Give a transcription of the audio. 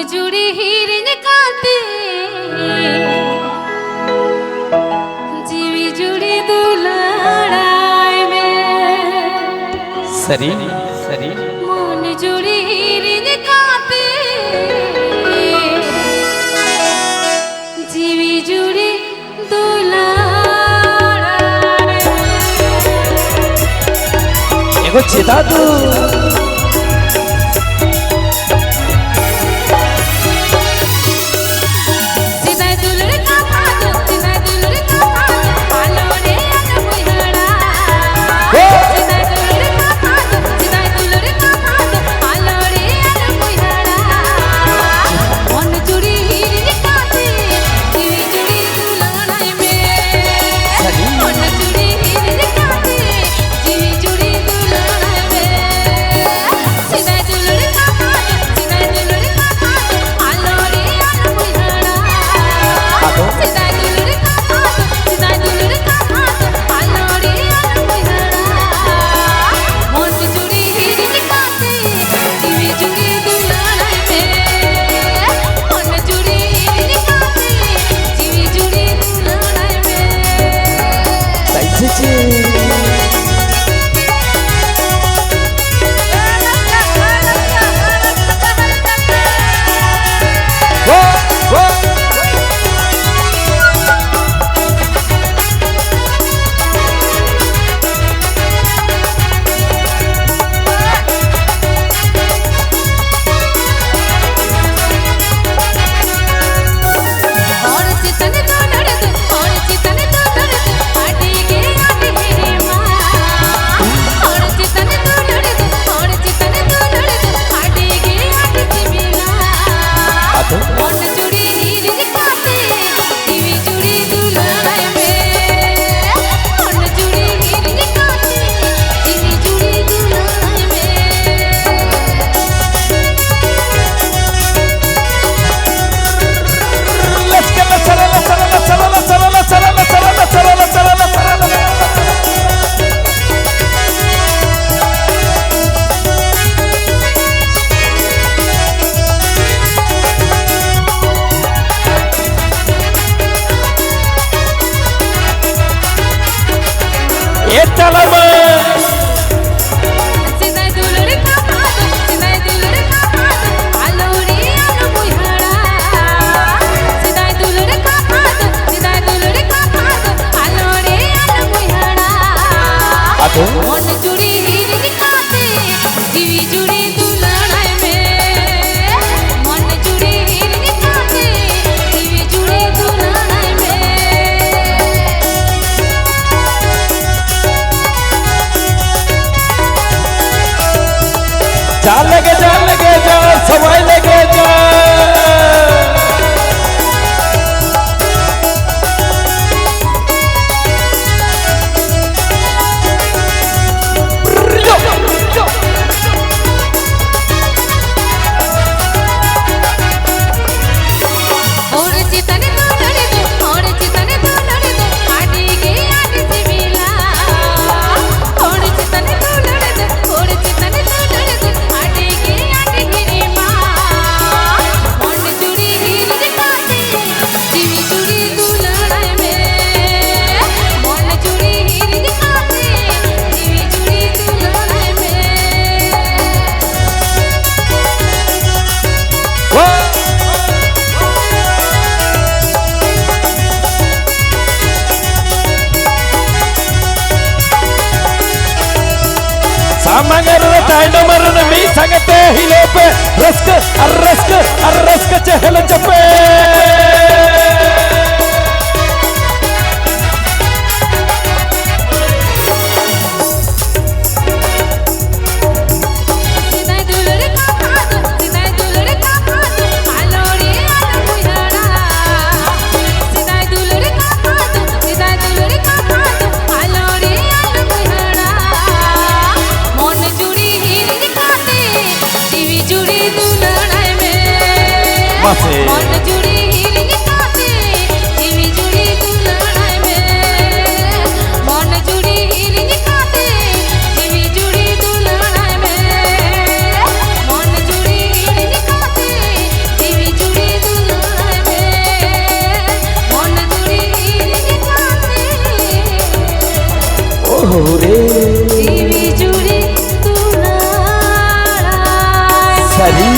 जुड़ी हिरन काते जीवी जुड़ी दुलाड़ाई में सरी सरी मन जुड़ी हिरन काते जीवी जुड़ी दुलाड़ाई में एगो चिता तू जा लगे जा समय लगे जा मरण मी संगते हिले पे रस्क चहल चपे मन जुड़ी हिरन काते जीवी जुड़ी दुलाड़ाई में मन जुड़ी हिरन काते जीवी जुड़ी दुलाड़ाई में मन जुड़ी हिरन काते रे जीवी जुड़ी दुलाराय सरी